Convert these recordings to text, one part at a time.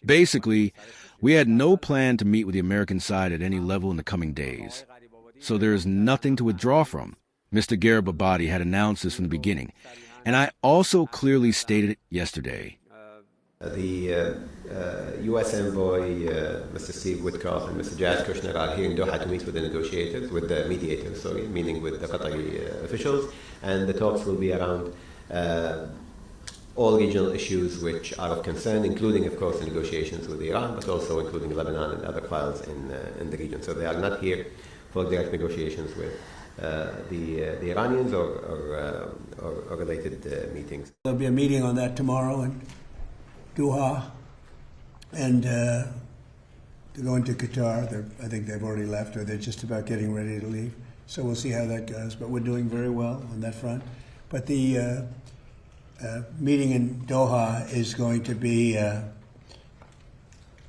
Basically, we had no plan to meet with the American side at any level in the coming days. So there is nothing to withdraw from. Mr. Garibaldi had announced this from the beginning, and I also clearly stated it yesterday. The U.S. envoy, Mr. Steve Witkoff, and Mr. Jared Kushner are here in Doha to meet with the mediators, meaning with the Qatari officials, and the talks will be around all regional issues which are of concern, including, of course, the negotiations with Iran, but also including Lebanon and other files in the region. So they are not here for direct negotiations with the Iranians or related meetings. There'll be a meeting on that tomorrow in Doha, and to go into Qatar. I think they've already left, or they're just about getting ready to leave. So we'll see how that goes. But we're doing very well on that front. But the meeting in Doha is going to be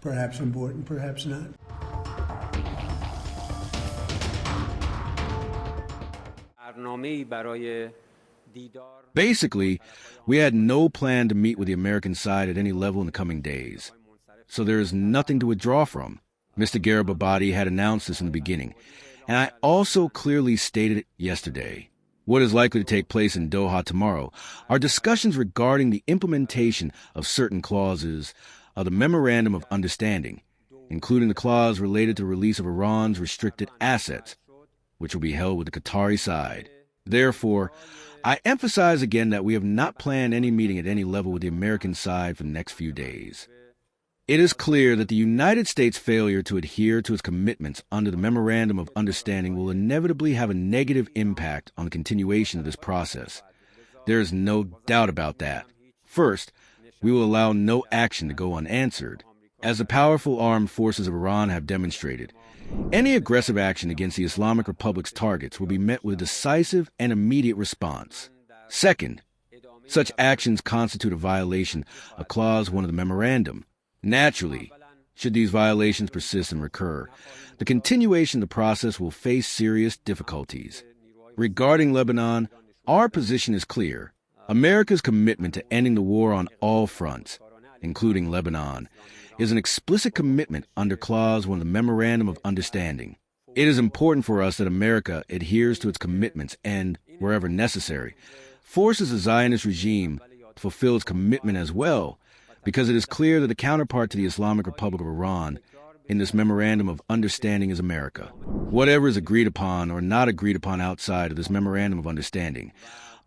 perhaps important, perhaps not. Basically, we had no plan to meet with the American side at any level in the coming days. So there is nothing to withdraw from. Mr. Garibaldi had announced this in the beginning, and I also clearly stated it yesterday. What is likely to take place in Doha tomorrow are discussions regarding the implementation of certain clauses of the Memorandum of Understanding, including the clause related to the release of Iran's restricted assets, which will be held with the Qatari side. Therefore, I emphasize again that we have not planned any meeting at any level with the American side for the next few days. It is clear that the United States' failure to adhere to its commitments under the Memorandum of Understanding will inevitably have a negative impact on the continuation of this process. There is no doubt about that. First, we will allow no action to go unanswered. As the powerful armed forces of Iran have demonstrated, any aggressive action against the Islamic Republic's targets will be met with a decisive and immediate response. Second, such actions constitute a violation of Clause 1 of the Memorandum. Naturally, should these violations persist and recur, the continuation of the process will face serious difficulties. Regarding Lebanon, our position is clear. America's commitment to ending the war on all fronts, including Lebanon, is an explicit commitment under Clause 1 of the Memorandum of Understanding. It is important for us that America adheres to its commitments and, wherever necessary, forces the Zionist regime to fulfill its commitment as well, because it is clear that the counterpart to the Islamic Republic of Iran in this Memorandum of Understanding is America. Whatever is agreed upon or not agreed upon outside of this Memorandum of Understanding,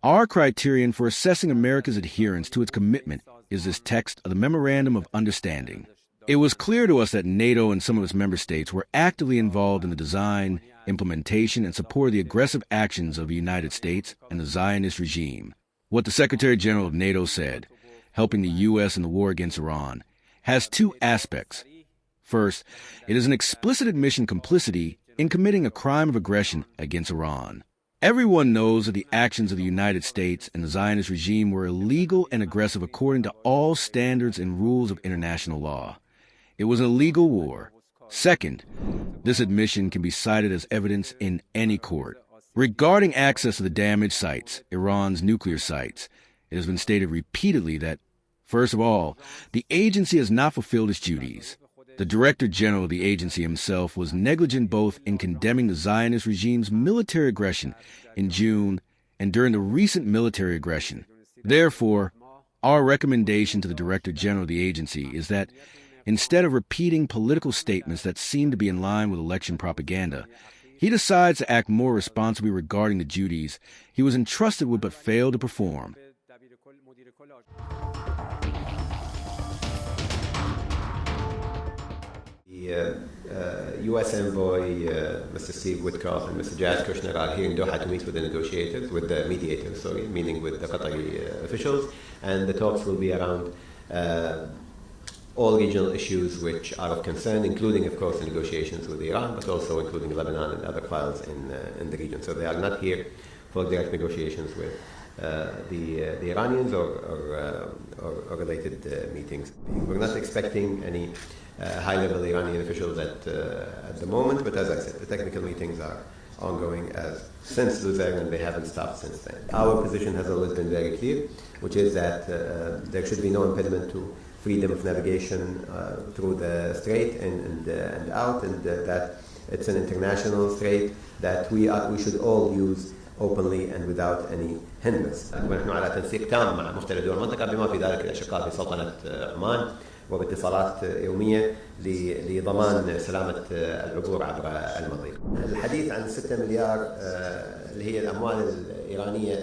our criterion for assessing America's adherence to its commitment is this text of the Memorandum of Understanding. It was clear to us that NATO and some of its member states were actively involved in the design, implementation, and support of the aggressive actions of the United States and the Zionist regime. What the Secretary General of NATO said, helping the U.S. in the war against Iran, has two aspects. First, it is an explicit admission complicity in committing a crime of aggression against Iran. Everyone knows that the actions of the United States and the Zionist regime were illegal and aggressive according to all standards and rules of international law. It was an illegal war. Second, this admission can be cited as evidence in any court. Regarding access to the damaged sites, Iran's nuclear sites, it has been stated repeatedly that, first of all, the agency has not fulfilled its duties. The Director General of the agency himself was negligent both in condemning the Zionist regime's military aggression in June and during the recent military aggression. Therefore, our recommendation to the Director General of the agency is that instead of repeating political statements that seem to be in line with election propaganda, he decides to act more responsibly regarding the duties he was entrusted with but failed to perform. The U.S. envoy, Mr. Steve Witkoff, and Mr. Jared Kushner are here in Doha to meet with the mediators, meaning with the Qatari officials, and the talks will be around all regional issues which are of concern, including, of course, the negotiations with Iran, but also including Lebanon and other files in the region. So they are not here for direct negotiations with the Iranians or related meetings. We're not expecting any high-level Iranian officials at the moment, but as I said, the technical meetings are ongoing since Luzerne, and they haven't stopped since then. Our position has always been very clear, which is that there should be no impediment to freedom of navigation through the strait and out, and that it's an international strait that we should all use openly and without any hindrance. ونحن على تنسيق تام مع مختلف دول المنطقة بما في ذلك الأشقاء في سلطنة عمان وباتصالات يومية لضمان سلامة العبور عبر المضيق. الحديث عن 6 مليار اللي هي الأموال الإيرانية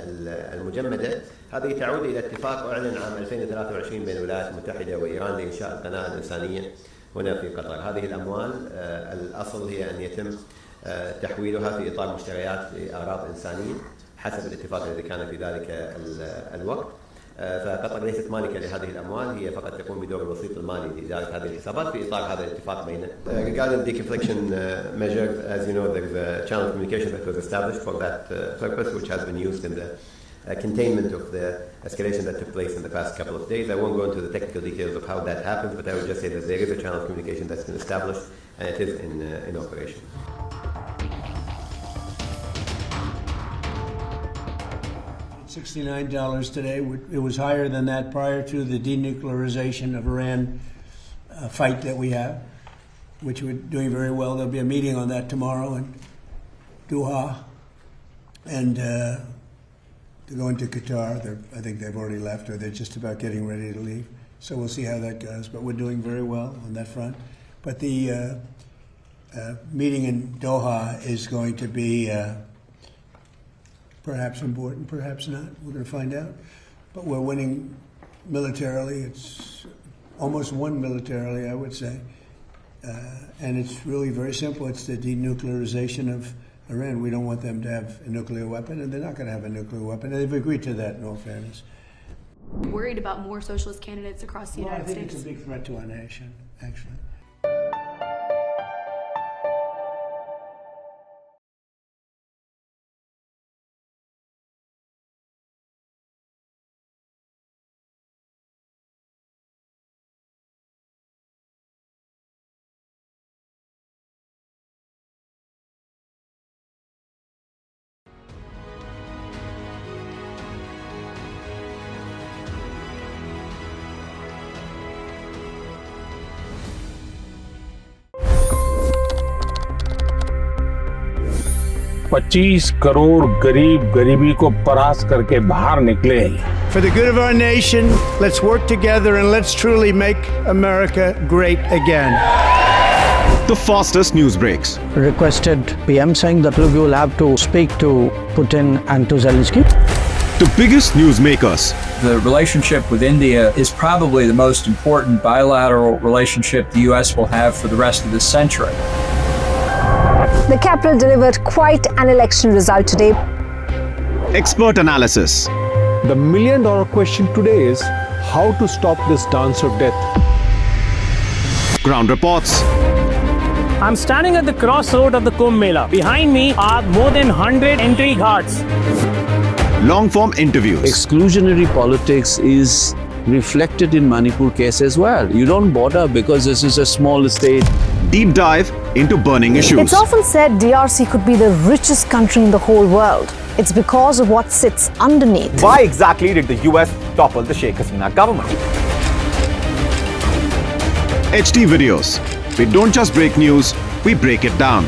المجمدة، هذه تعود إلى اتفاق أعلن عام 2023 بين الولايات المتحدة وإيران لإنشاء القناة الإنسانية هنا في قطر. هذه الأموال الأصل هي أن يتم تحويلها في إطار مشتريات لأغراض إنسانية حسب الاتفاق الذي كان في ذلك الوقت. فقطر ليست مالكة لهذه الأموال، هي فقط تقوم بدور الوسيط المالي لإدارة هذه الحسابات في إطار هذا الاتفاق بين. Regarding the deconfliction measure, as you know, there is a channel of communication that was established for that purpose, which has been used in the containment of the escalation that took place in the past couple of days. I won't go into the technical details of how that happens, but I would just say that there is a channel of communication that's been established and it is in operation. $69 today. It was higher than that prior to the denuclearization of Iran fight that we have, which we're doing very well. There'll be a meeting on that tomorrow in Doha, and to go into Qatar. I think they've already left, or they're just about getting ready to leave. So we'll see how that goes. But we're doing very well on that front. But the meeting in Doha is going to be perhaps important, perhaps not. We're going to find out. But we're winning militarily. It's almost won militarily, I would say. And it's really very simple. It's the denuclearization of Iran. We don't want them to have a nuclear weapon, and they're not going to have a nuclear weapon. And they've agreed to that, in all fairness. Worried about more socialist candidates across the United States? I think it's a big threat to our nation, actually. $25 crore गरीब गरीबी को परास्त करके बाहर निकले। For the good of our nation, let's work together and let's truly make America great again. The fastest news breaks. Requested PM saying that you will have to speak to Putin and to Zelensky. The biggest news makers. The relationship with India is probably the most important bilateral relationship the U.S. will have for the rest of this century. The capital delivered quite an election result today. Expert analysis. The million-dollar question today is how to stop this dance of death. Ground reports. I'm standing at the crossroad of the Kumbh Mela. Behind me are more than 100 entry ghats. Long-form interviews. Exclusionary politics is reflected in Manipur case as well. You don't bother because this is a small state. Deep dive into burning issues. It's often said DRC could be the richest country in the whole world. It's because of what sits underneath. Why exactly did the US topple the Sheikh Hasina government? HD videos. We don't just break news, we break it down.